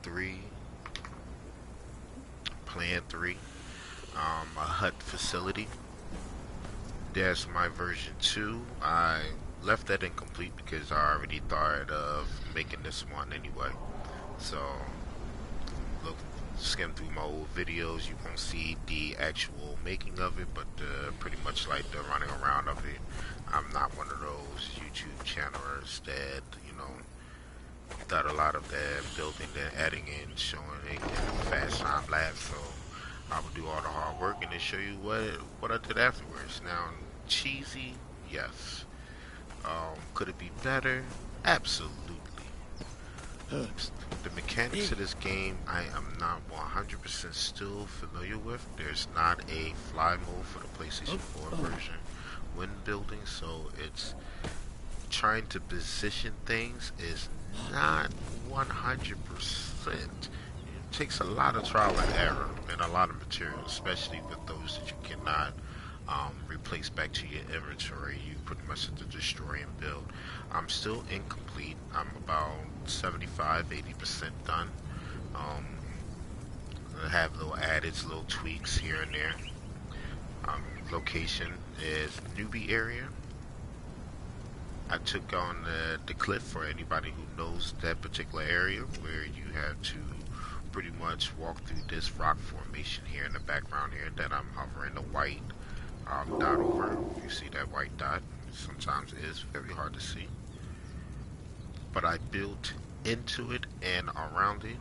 3, Plan 3, a hut facility. That's my version 2. I left that incomplete because I already thought of making this one anyway. So, look, skim through my old videos, you won't see the actual making of it, but pretty much like the running around of it. I'm not one of those YouTube channelers that, done a lot of that building, then adding in, showing it in fast time lapse. So I would do all the hard work and then show you what I did afterwards. Now, cheesy, yes. Could it be better? Absolutely. The mechanics of this game, I am not 100% still familiar with. There's not a fly mode for the PlayStation 4 version when building, so it's trying to position things is not 100%. It takes a lot of trial and error and a lot of material, especially with those that you cannot replace back to your inventory. You pretty much have to destroy and build. I'm still incomplete. I'm about 75-80% done. Um, I have little adds, little tweaks here and there. Location is newbie area. I took on the cliff for anybody who knows that particular area, where you have to pretty much walk through this rock formation here in the background here that I'm hovering the white dot over. You see that white dot? Sometimes it is very hard to see. But I built into it and around it.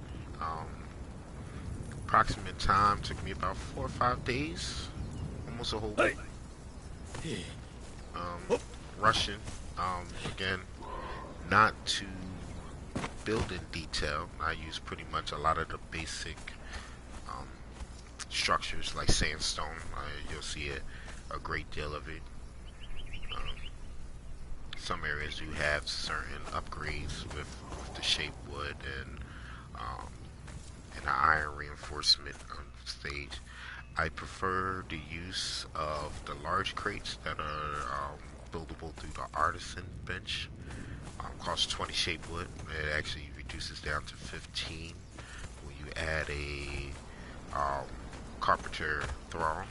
Approximate time took me about 4 or 5 days, almost a whole week. Russian, again, not to build in detail. I use pretty much a lot of the basic um, structures like sandstone. You'll see a great deal of it. Um, some areas do have certain upgrades with the shape wood um, and the iron reinforcement on stage. I prefer the use of the large crates that are buildable through the artisan bench. Costs 20 shape wood. It actually reduces down to 15 when you add a carpenter thrall.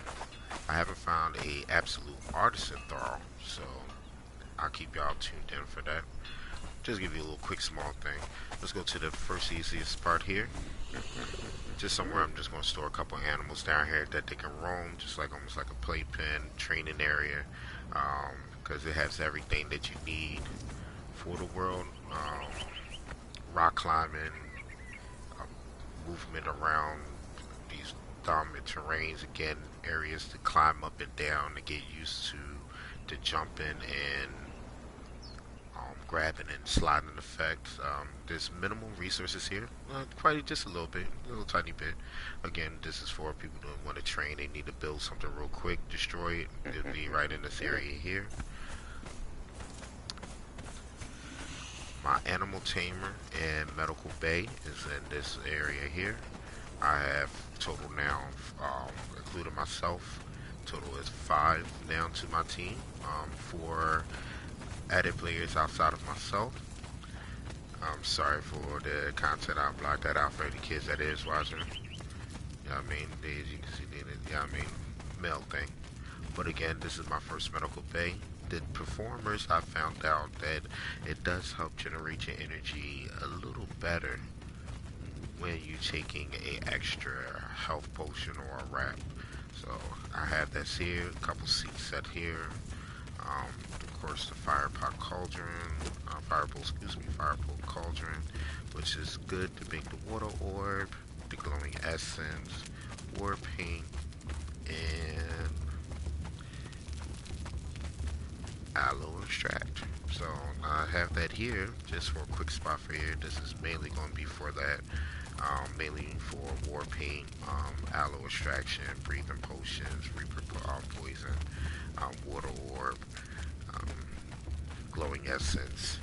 I haven't found a absolute artisan thrall, so I'll keep y'all tuned in for that. Just give you a little quick small thing. Let's go to the first easiest part here. Just somewhere I'm just going to store a couple animals down here that they can roam, just like almost like a playpen, training area, because it has everything that you need for the world. Rock climbing, movement around these dominant terrains, again, areas to climb up and down to get used to jumping and grabbing and sliding effects. There's minimal resources here, quite just a little bit, a little tiny bit. Again, this is for people who want to train. They need to build something real quick, destroy it. It'll be right in this area here. My animal tamer and medical bay is in this area here. I have total now, including myself, total is 5 down to my team. 4 added players outside of myself. I'm sorry for the content. I'll block that out for any kids that is watching. You know what I mean? As you can see, male thing. But again, this is my first medical bay. The performers, I found out that it does help generate your energy a little better when you're taking a extra health potion or a wrap. So I have this here, a couple seats set here. Of course, the fire pot cauldron, fire bowl cauldron, which is good to make the water orb, the glowing essence, war paint, and aloe extract. So I have that here just for a quick spot for here. This is mainly going to be for that, mainly for war paint, aloe extraction, breathing potions, reaper poison, water orb, glowing essence.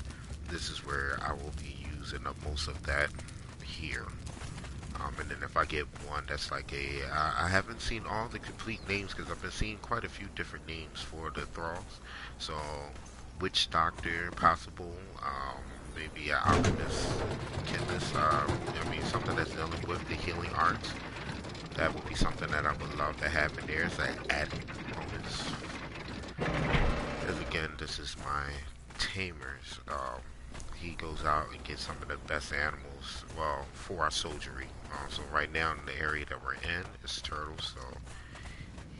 This is where I will be using up most of that here. And then if I get one that's like I haven't seen all the complete names because I've been seeing quite a few different names for the thralls. So, witch doctor, possible, maybe an alchemist, chemist, I mean something that's dealing with the healing arts. That would be something that I would love to have in there as an added bonus. As again, this is my tamers. He goes out and gets some of the best animals, well, for our soldiery. So right now in the area that we're in is turtles, so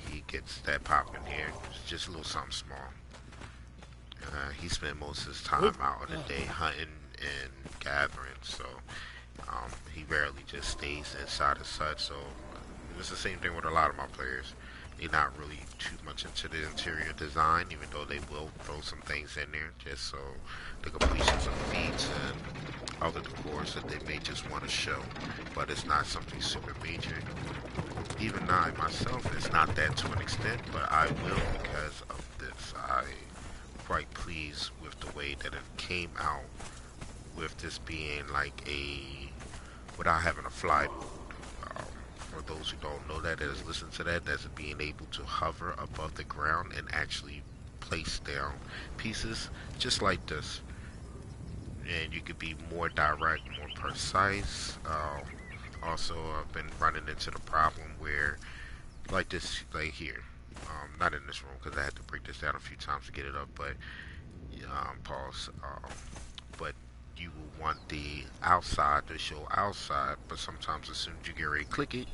he gets that popping here. It's just a little something small. He spent most of his time out in the day hunting and gathering, so he rarely just stays inside his hut. So it's the same thing with a lot of my players. They're not really too much into the interior design, even though they will throw some things in there just so the completions of feats and other decors that they may just want to show. But it's not something super major. Even I myself, it's not that to an extent, but I will because of this. I'm quite pleased with the way that it came out, with this being like a without having a fly mode. For those who don't know that, as listen to that, that's being able to hover above the ground and actually place down pieces just like this. And you could be more direct, more precise. Also, I've been running into the problem where, like this, like here, not in this room because I had to break this down a few times to get it up, but pause. But you will want the outside to show outside, but sometimes as soon as you get ready to click it,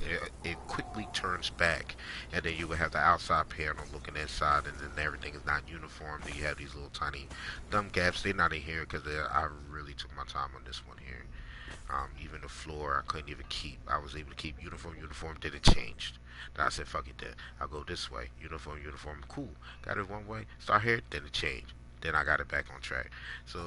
it quickly turns back, and then you will have the outside panel looking inside, and then everything is not uniform. Then you have these little tiny dumb gaps. They're not in here because I really took my time on this one here. Even the floor, I couldn't even keep. I was able to keep uniform, uniform. Then it changed. Then I said, fuck it. Then I'll go this way. Uniform, uniform. Cool. Got it one way. Start here. Then it changed. Then I got it back on track. So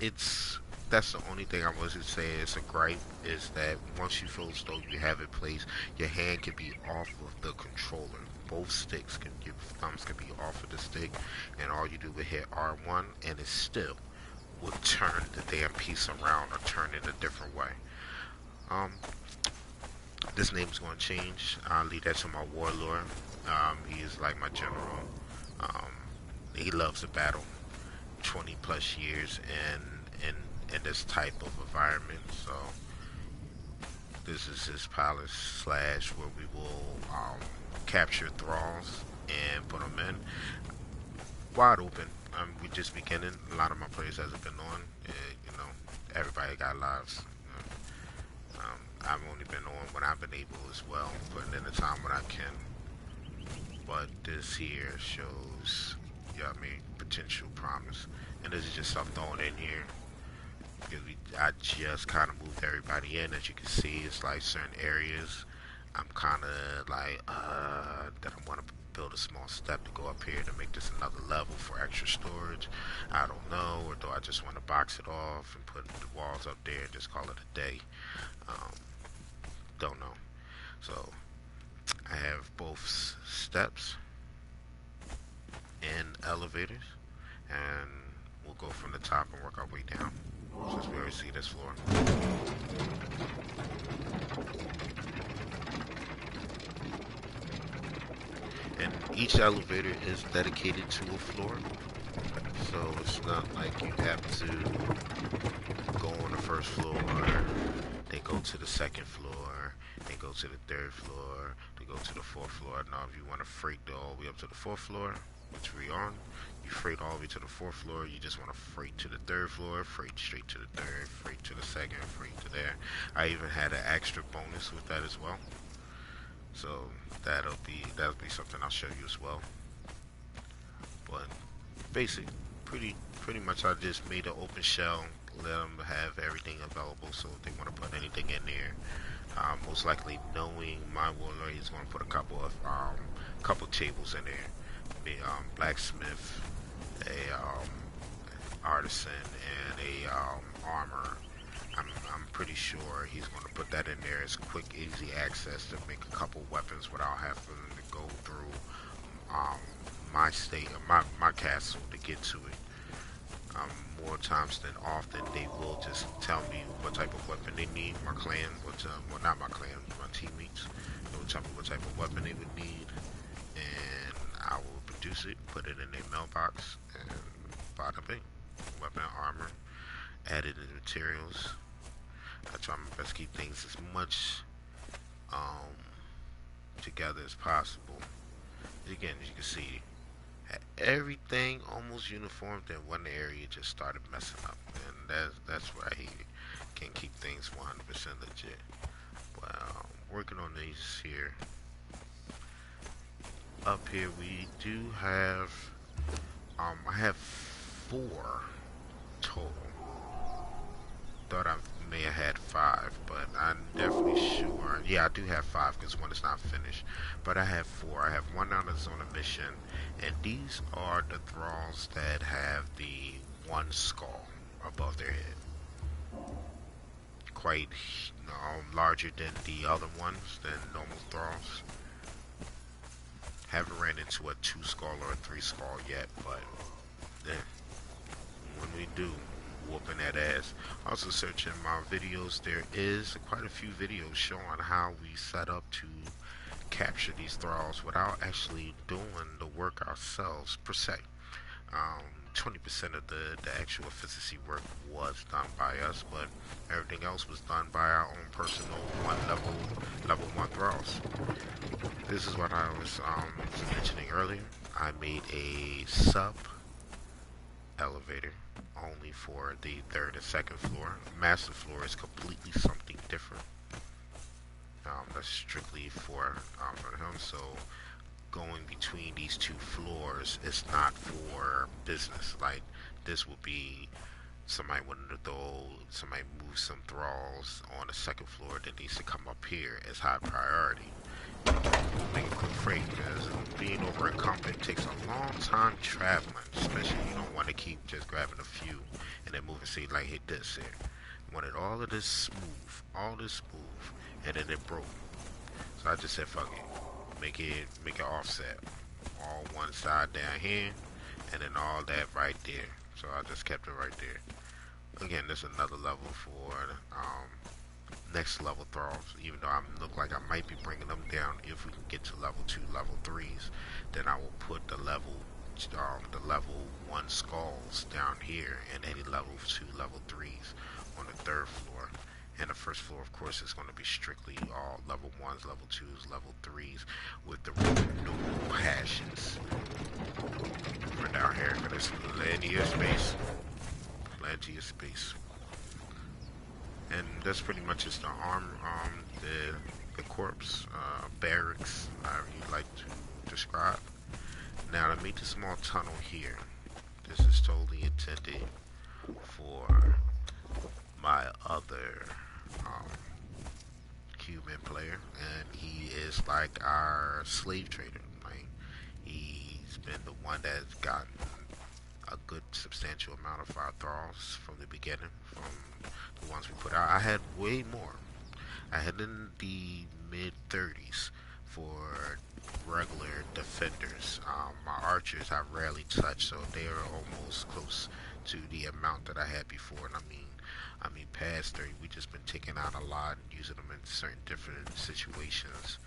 it's that's the only thing I was to say is a gripe is that once you feel as though you have it placed, your hand can be off of the controller. Both sticks can your thumbs can be off of the stick, and all you do is hit R1, and it still will turn the damn piece around or turn it a different way. Um, this name is going to change. I'll leave that to my warlord. He is like my general. Um, he loves the battle. 20 plus years in this type of environment. So this is his palace slash where we will capture thralls and put them in wide open. We just beginning. A lot of my players hasn't been on. You know, everybody got lives. I've only been on when I've been able as well, putting in the time when I can. But this here shows, yeah, I mean, potential promise. And this is just stuff thrown in here. Because I just kind of moved everybody in. As you can see, it's like certain areas I'm kind of like, that I want to build a small step to go up here to make this another level for extra storage. I don't know, or do I just want to box it off and put the walls up there and just call it a day? Um, don't know. So I have both steps and elevators, and we'll go from the top and work our way down since we already see this floor. And each elevator is dedicated to a floor, so it's not like you have to go on the first floor, then go to the second floor, then go to the third floor, then go to the fourth floor. Now if you want to freight all the way up to the fourth floor, which we on, you freight all the way to the fourth floor, you just want to freight to the third floor, freight straight to the third, freight to the second, freight to there. I even had an extra bonus with that as well. So that'll be something I'll show you as well. But basic, pretty much I just made an open shell, let them have everything available. So if they want to put anything in there, most likely knowing my warlord, he's going to put a couple tables in there. The blacksmith, a artisan, and a armor. I'm pretty sure he's going to put that in there as quick, easy access to make a couple weapons without having to go through my state, my castle to get to it. More times than often, they will just tell me what type of weapon they need. My clan, well, not my clan, my teammates, will tell me what type of weapon they would need, and I will produce it, put it in their mailbox, and bada bing. weapon armor, added in materials. I try my best to keep things as much um, together as possible. Again, as you can see, everything almost uniform. Then one area just started messing up, and that's where I hate it. Can't keep things 100% legit. Well, working on these here. Up here we do have I have 4 total. Thought I may have had 5, but I'm definitely sure. Yeah, I do have 5 because one is not finished. But I have 4. I have one on the zone of mission, and these are the thralls that have the one skull above their head. Quite larger than the other ones, than normal thralls. Haven't ran into a 2 skull or a 3 skull yet, but yeah, when we do, whooping that ass. Also searching my videos, there is quite a few videos showing how we set up to capture these thralls without actually doing the work ourselves per se. 20% of the actual efficiency work was done by us, but everything else was done by our own personal level 1 thralls. This is what I was mentioning earlier. I made a sub elevator only for the 3rd and 2nd floor. Master floor is completely something different. That's strictly for him. So going between these 2 floors is not for business. Like this would be somebody wanted to throw, somebody move some thralls on the 2nd floor that needs to come up here as high priority. Make a quick freight because being over encumbered takes a long time traveling, especially you don't want to keep just grabbing a few and then moving. See, like hit this here. Wanted all of this smooth, and then it broke. So I just said, fuck it, make it offset, all one side down here, and then all that right there. So I just kept it right there. Again, there's another level for next level thralls. Even though I look like I might be bringing them down, if we can get to level 2, level 3s, then I will put the level 1 skulls down here, and any level 2, level 3s on the 3rd floor. And the 1st floor, of course, is going to be strictly all level 1s, level 2s, level 3s, with the no hashes. For down here, there's plenty of space. Plenty of space. And that's pretty much just the the corpse, barracks, however you like to describe. Now to make the small tunnel here, this is totally intended for my other Cuban player, and he is like our slave trader. Like he's been the one that's gotten a good substantial amount of our thralls from the beginning, from the ones we put out. I had way more. I had in the mid 30s for regular defenders. My archers I rarely touch, so they are almost close to the amount that I had before. And I mean, past 30, we just been taking out a lot and using them in certain different situations.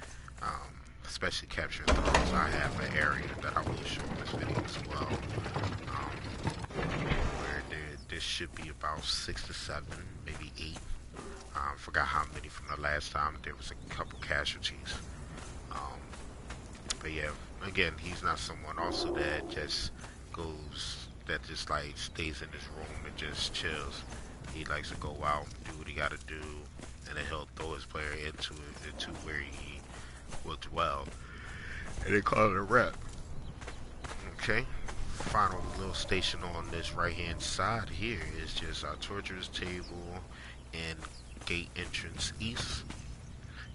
Especially capturing thralls. I have an area that I will show in this video as well, where there should be about 6 to 7, maybe 8. Forgot how many from the last time. There was a couple casualties. But yeah, again, he's not someone also that just like stays in his room and just chills. He likes to go out, do what he got to do, and then he'll throw his player into where he will dwell, and they call it a rep. Okay. Final little station on this right hand side here is just our torturer's table and gate entrance east.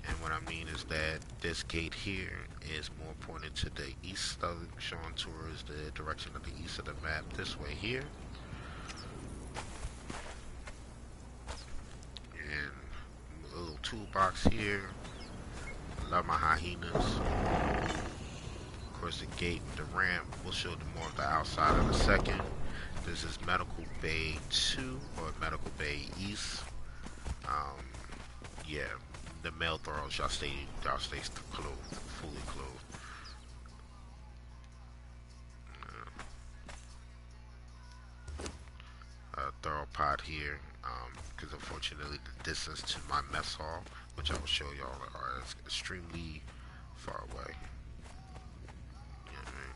And what I mean is that this gate here is more pointed to the east, showing towards the direction of the east of the map this way here. And a little toolbox here. Love my hyenas. Of course, the gate with the ramp. We'll show them more of the outside in a second. This is Medical Bay 2 or Medical Bay East. Yeah, the male thralls y'all stay clothed, fully clothed. pod here, because unfortunately the distance to my mess hall, which I will show y'all, are extremely far away. You know what I mean?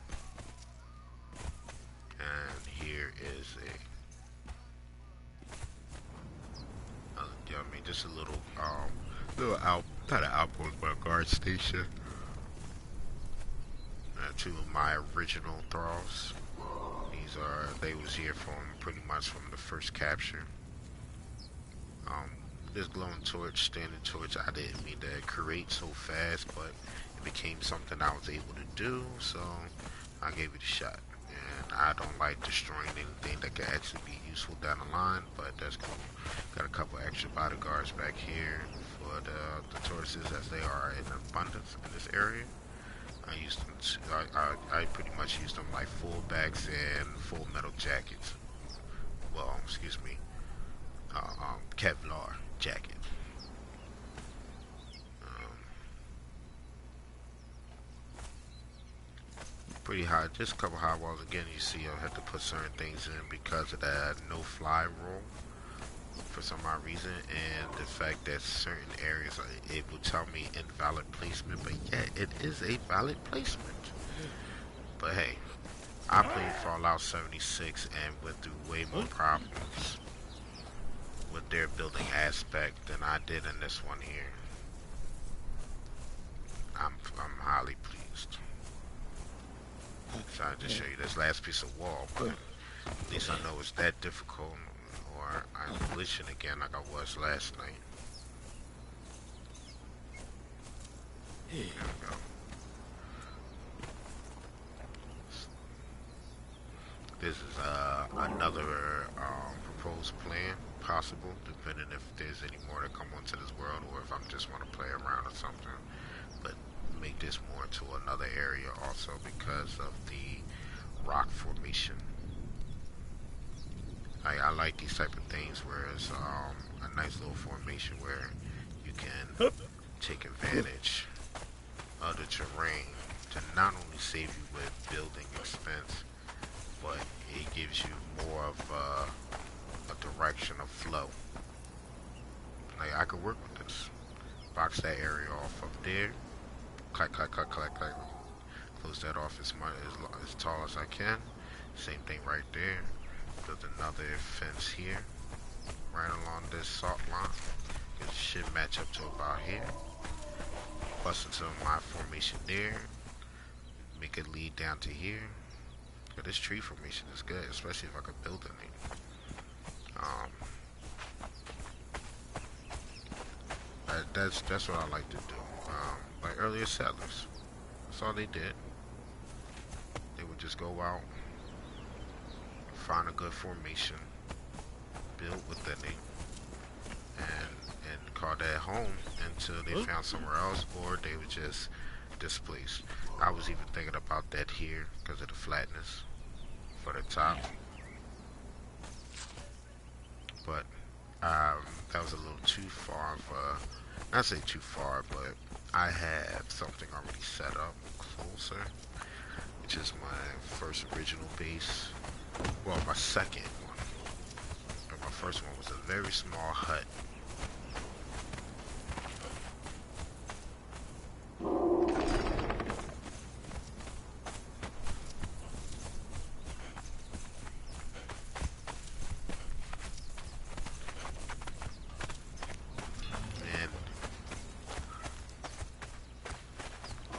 And here is you know what I mean, just a little not an outpost, but a guard station. Two of my original thralls. They was here from pretty much from the first capture. This glowing torch, standing torch, I didn't mean to create so fast, but it became something I was able to do, so I gave it a shot. And I don't like destroying anything that could actually be useful down the line, but that's cool. Got a couple extra bodyguards back here for the tortoises, as they are in abundance in this area. I used them. I pretty much used them like full backs and full metal jackets. Well, excuse me, Kevlar jacket. Pretty high, just a couple high walls. Again, you see I had to put certain things in because of that no fly rule for some odd reason, and the fact that certain areas it will tell me invalid placement, but yeah, it is a valid placement. But hey, I played Fallout 76 and went through way more problems with their building aspect than I did in this one here. I'm highly pleased. So I just show you this last piece of wall, but at least I know it's that difficult, or I'm glitching again like I was last night. There we go. This is another proposed plan, possible, depending if there's any more that come onto this world, or if I just want to play around or something. But make this more into another area also because of the rock formation. I like these type of things where it's a nice little formation where you can take advantage of the terrain to not only save you with building expense, but it gives you more of a direction of flow. Like, I could work with this. Box that area off up there. Clack, clack, clack, clack, clack. Close that off as tall as I can. Same thing right there. Build another fence here, right along this salt line. It should match up to about here. Bust into my formation there. Make it lead down to here. But this tree formation is good, especially if I could build in it. That's what I like to do. Like earlier settlers, that's all they did. They would just go out, find a good formation, build within it, and call that home until they found somewhere else, or they would just displace. I was even thinking about that here because of the flatness for the top, but that was a little too far for, not say too far, but I have something already set up closer, which is my first original base. Well, my second one. But my first one was a very small hut.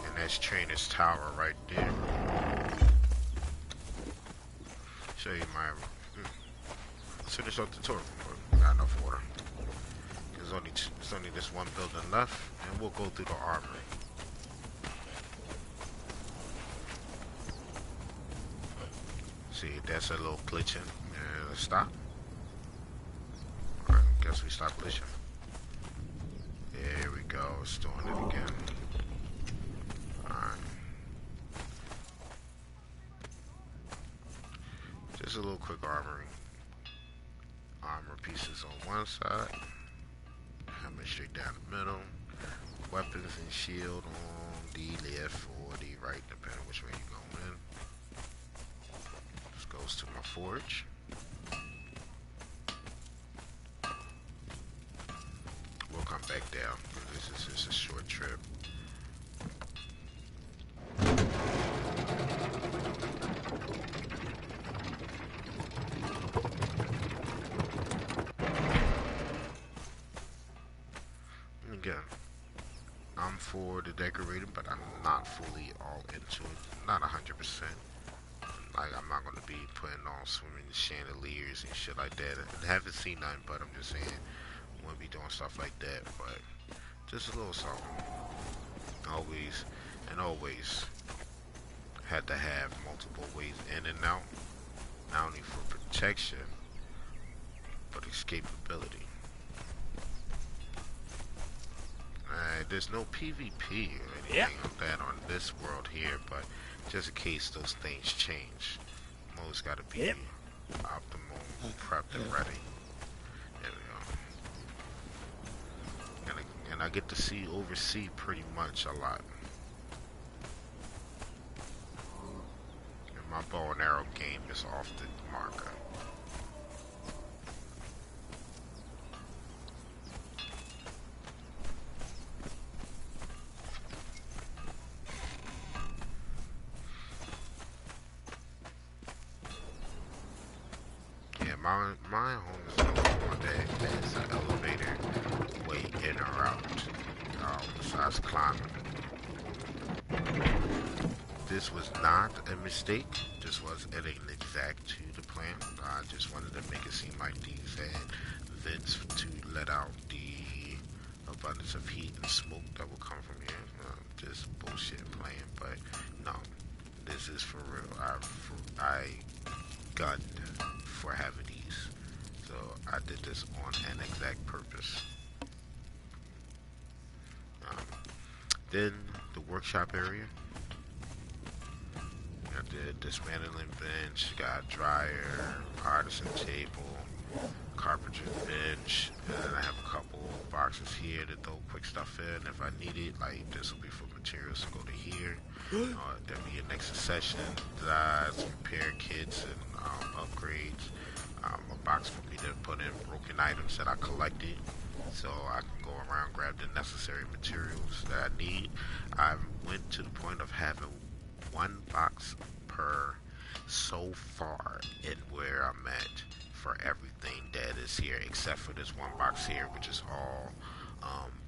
And that's Trainer's Tower right there. Show you my. Let's finish off the tour. Not enough water. There's only this one building left, and we'll go through the armory. See, that's a little glitching. And stop. Alright, guess we stop glitching. There we go. It's doing it again. Alright. Just a little quick armory. Armor pieces on one side. Hammer straight down the middle. Weapons and shield on the left or the right, depending which way you're going. This goes to my forge. back down. This is just a short trip. Again, I'm for the decorating, but I'm not fully all into it. Not 100%. Like, I'm not gonna be putting on swimming chandeliers and shit like that. I haven't seen none, but I'm just saying, I wouldn't be doing stuff like that. But just a little something. Always and always had to have multiple ways in and out, not only for protection, but escapability. There's no PvP or anything of that on this world here, but just in case those things change, I'm always got to be optimal, prepped, and ready. There we go. And I get to oversee pretty much a lot. And my bow and arrow game is off the marker. My home is no one that has an elevator way in or out, besides climbing. This was not a mistake. This was an exact to the plan. I just wanted to make it seem like these had vents to let out the abundance of heat and smoke that will come from here. Just bullshit plan, but no, this is for real. I gunned for having these. So I did this on an exact purpose. Then the workshop area. Got the dismantling bench, got dryer, artisan table, carpenter bench, and then I have a couple boxes here to throw quick stuff in if I need it. Like this will be for materials to go to here. There'll be a next session, designs, repair kits, and upgrades. A box for me to put in broken items that I collected, so I can go around grab the necessary materials that I need. I went to the point of having one box per so far in where I'm at for everything that is here, except for this one box here, which is all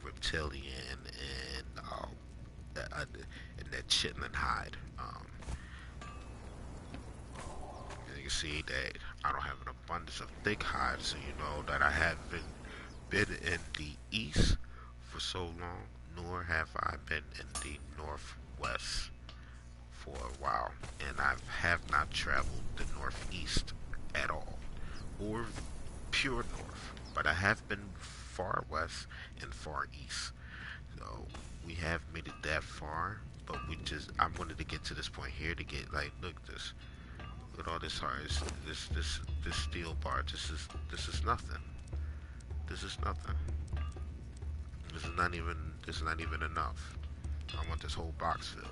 reptilian and that chitlin hide. You can see that I don't have an abundance of thick hide, so you know that I haven't been in the east for so long, nor have I been in the northwest for a while, and I have not traveled the northeast at all, or pure north, but I have been far west and far east. So we have made it that far, but I wanted to get to this point here to get like, look this. Look at all this hard. This steel bar. This is nothing. This is nothing. This is not even enough. I want this whole box filled.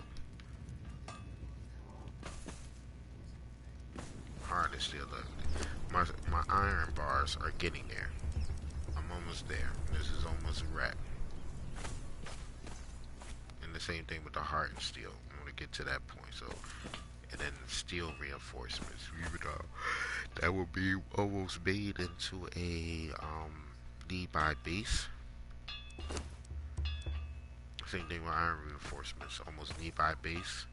Harness steel. My iron bars are getting there. I'm almost there. This is almost a wrap. And the same thing with the hardened steel. I want to get to that point. So. And then steel reinforcements. That will be almost made into a knee-by base. Same thing with iron reinforcements, almost knee-by base.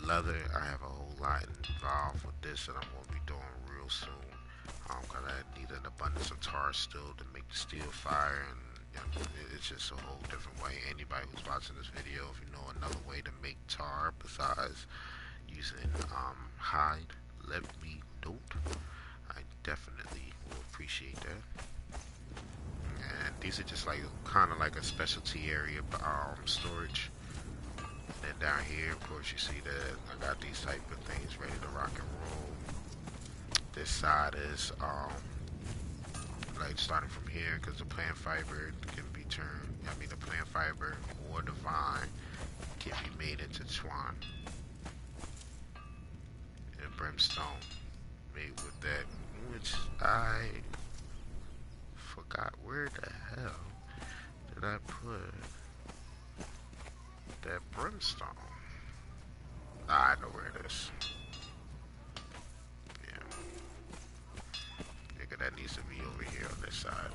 Leather, I have a whole lot involved with this that I'm going to be doing real soon. Cause I need an abundance of tar still to make the steel fire, and you know, it's just a whole different way. Anybody who's watching this video, if you know another way to make tar besides using hide, let me know. I definitely will appreciate that. And these are just like kind of like a specialty area storage. And then down here, of course, you see that I got these type of things ready to rock and roll. This side is like starting from here, because the plant fiber can be turned. I mean, the plant fiber or the vine can be made into twine. Brimstone made with that, which I forgot where the hell I put that brimstone? Ah, I know where it is. Yeah. Nigga, that needs to be over here on this side.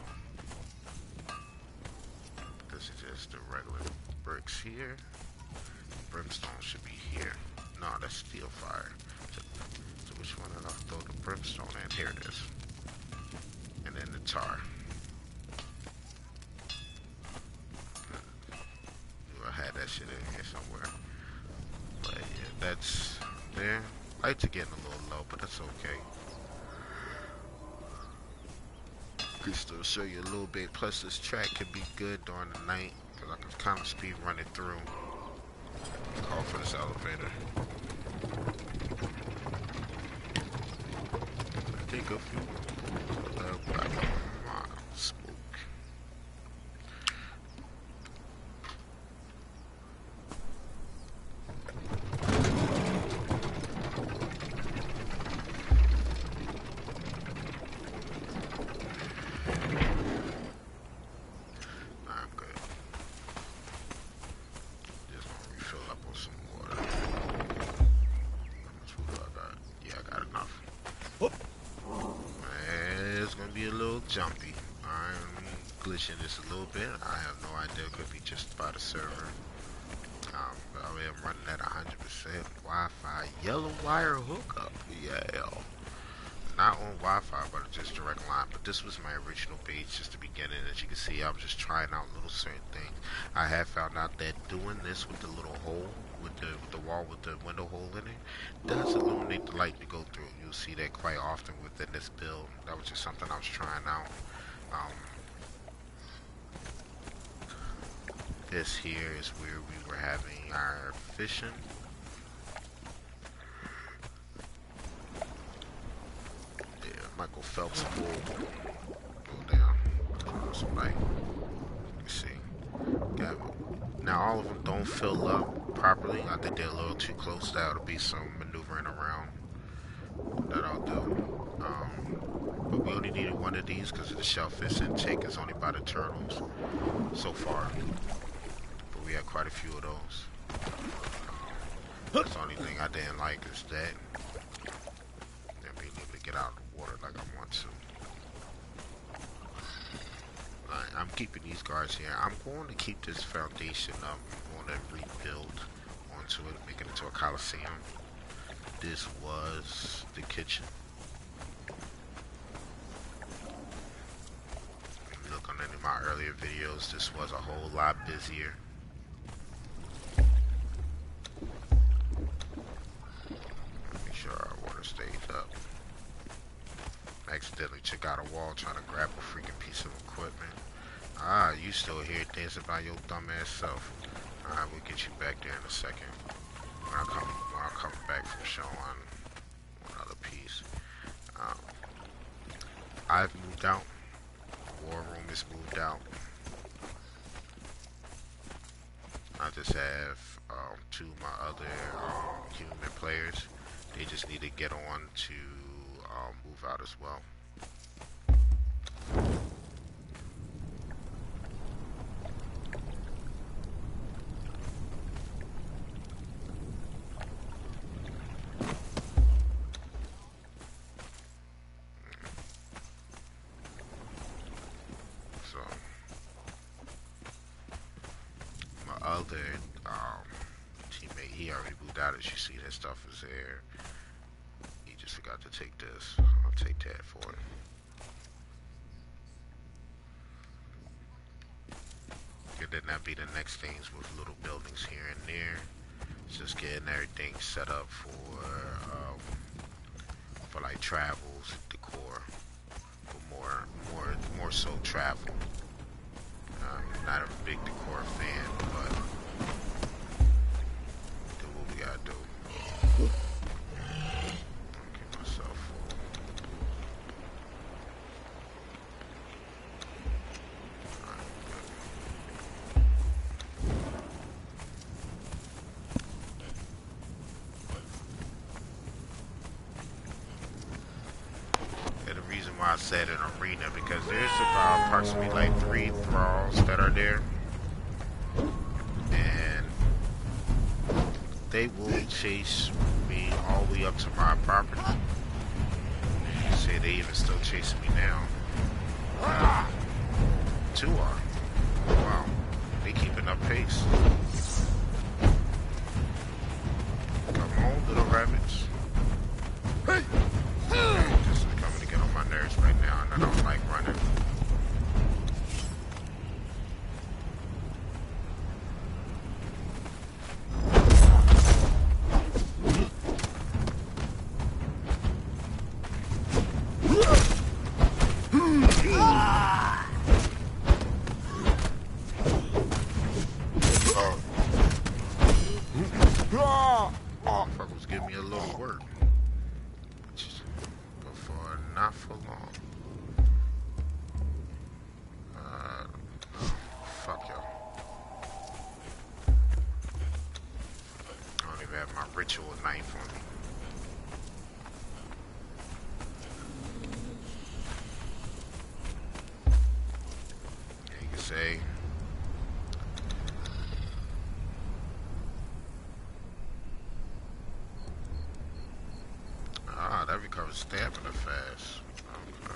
This is just the regular bricks here. Brimstone should be here. No, that's steel fire. So which one did I throw the brimstone in? Here it is. And then the tar. I had that shit in here somewhere. But yeah, that's there. Lights are getting a little low, but that's okay. Can still show you a little bit. Plus, this track can be good during the night because I can kind of speed run it through. Call for this elevator. I think a few. Smoke. Jumpy. I'm glitching this a little bit. I have no idea. It could be just by the server. But I am running at 100% Wi-Fi. Yellow wire hookup. Yeah. Not on Wi-Fi, but just direct line. But this was my original base just to begin it. As you can see, I was just trying out little certain things. I have found out that doing this with the little hole, with the wall with the window hole in it, does illuminate the light to go through. You'll see that quite often within this build. That was just something I was trying out. This here is where we were having our fishing. Michael Phelps pool. Go down. Some light. You see. Got it. Now all of them don't fill up properly. I think they're a little too close. That'll be some maneuvering around that I'll do. But we only needed one of these because the shellfish intake is only by the turtles so far. But we had quite a few of those. That's the only thing I didn't like is that. And being able to get out of the water like I want to. I'm keeping these guards here. I'm going to keep this foundation up. I'm going to rebuild onto it, make it into a coliseum. This was the kitchen. Look on any of my earlier videos, this was a whole lot busier. Make sure our water stays up. Accidentally took out a wall trying to grab a freaking piece of equipment. Ah, you still here dancing by your dumb ass self. Alright, we'll get you back there in a second. When I come back from showing one other piece. I've moved out. War room is moved out. I just have two of my other human players. They just need to get on to move out as well. So my other teammate, he already moved out. As you see, that stuff is there. He just forgot to take this. I'll take that for it. And then that'd be the next things with little buildings here and there. It's just getting everything set up for like travels, decor, for more so travel. Not a big decor fan, but do what we gotta do. Keep myself full. And the reason why I said an arena because there's about approximately like 3 thralls that are there. they will chase me all the way up to my property. Say they even still chasing me now. Two are. Wow. They keeping up pace. Come on, little rabbits. Hey! This is coming to get on my nerves right now, and I don't like running. Motherfuckers give me a little work. But for not for long. Fuck y'all. I don't even have my ritual knife on me. Yeah, you can say. Ah, that recovers stamina fast. Okay.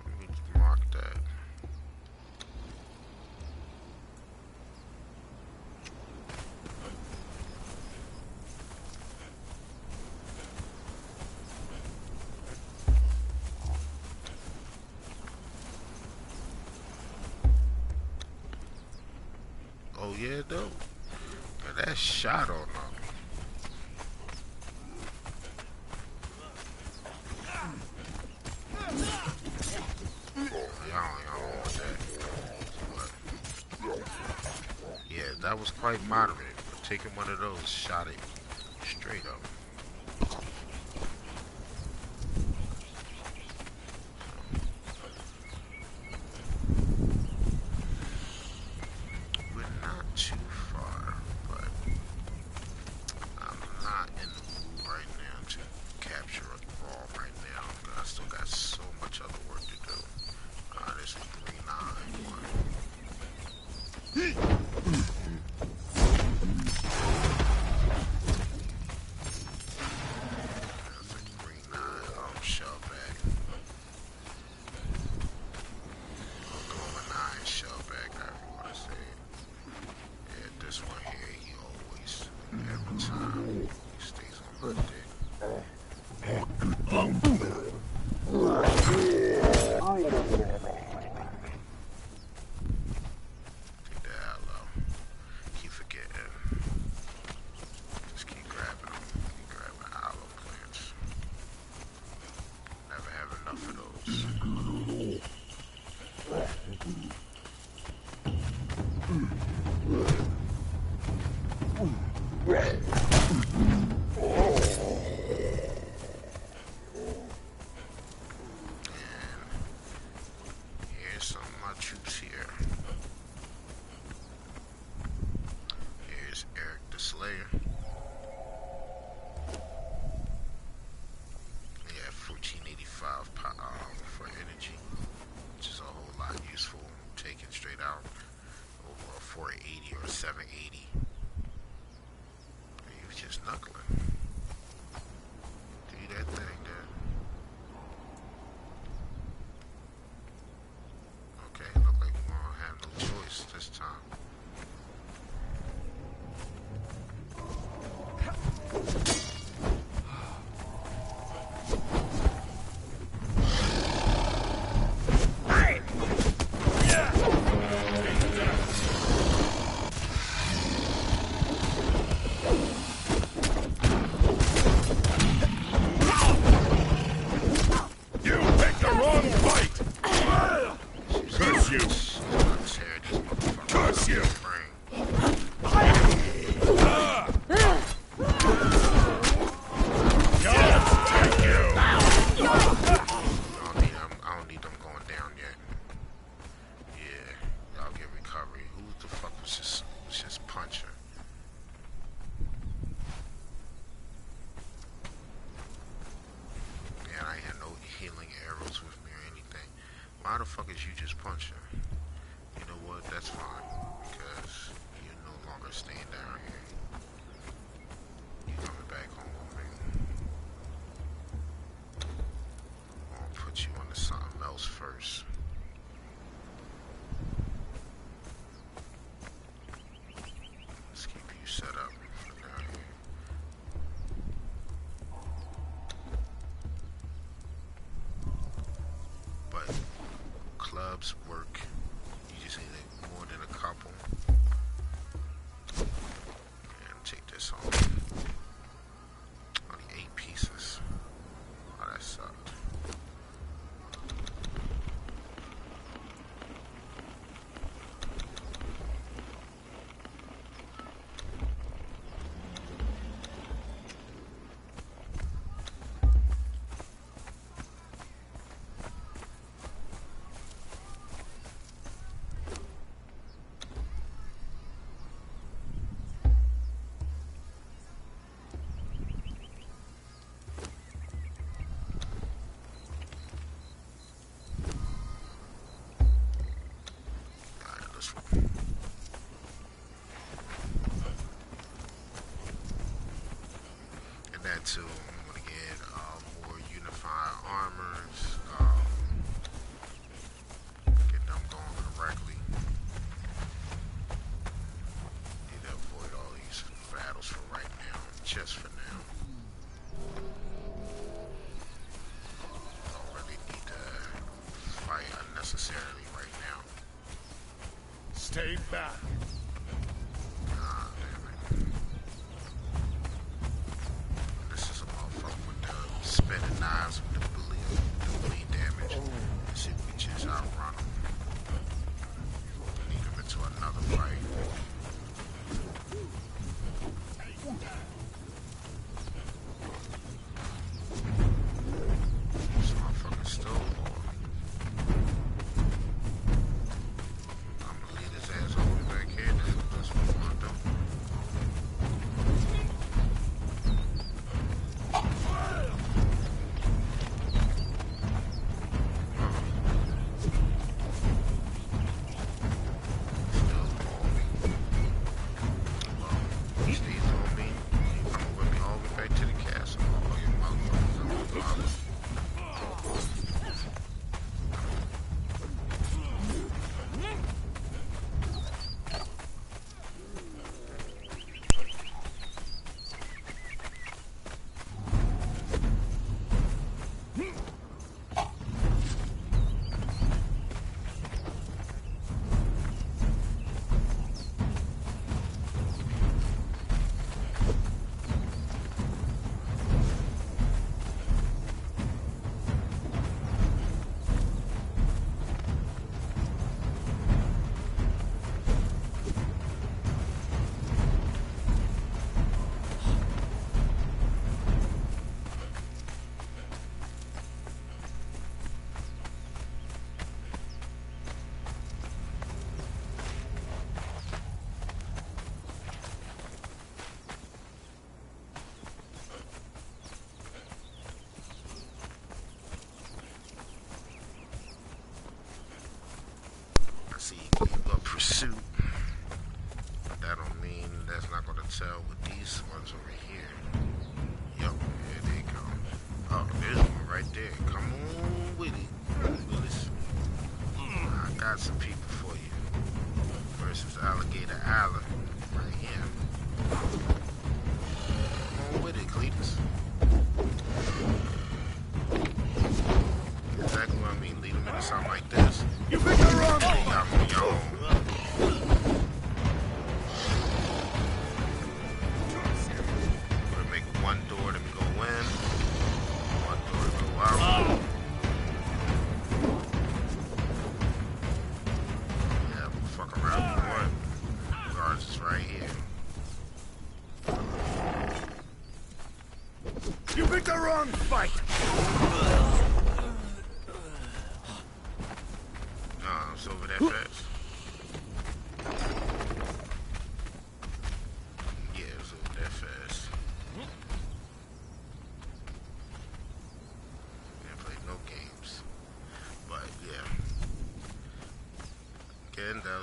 Let me mark that. Oh yeah, though. Yeah, that shot on them. Y'all want that. But, yeah, that was quite moderate. But taking one of those, shot it straight up. punch you. You know what? That's fine because you're no longer staying down here. You're coming back home with me. I'll put you onto something else first. Let's keep you set up for down here. But clubs work. You just need more than a couple. And take this off. Only 8 pieces. Oh, that sucked. So I'm gonna get more unified armors, get them going correctly. Need to avoid all these battles for right now, just for now. Don't really need to fight unnecessarily right now. Stay back. Spinning knives with the bleed damage. Let's see if we can just outrun them. Lead them into another fight. This motherfucker still on. I'm gonna lead his ass all the way back here. That's what I'm gonna do. Pursuit. That don't mean that's not gonna tell with these ones over here. Yup, here they come. Oh, there's one right there. Come on with it, Willis. I got some people for you. Versus Alligator Island right here. Come on with it, Cletus. Exactly what I mean. Lead them into something like this. You picked the wrong They got me on. Gonna make one door to go in, one door to go out. Yeah, we'll fuck around with one. Guards is right here. You picked the wrong fight. No, it's over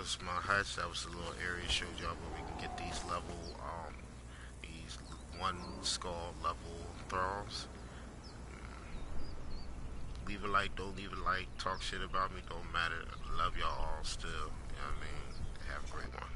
was my hutch. That was the little area showed y'all where we can get these one skull level thralls. Leave a like, don't leave a like, talk shit about me, don't matter. Love y'all all still. You know what I mean? Have a great one.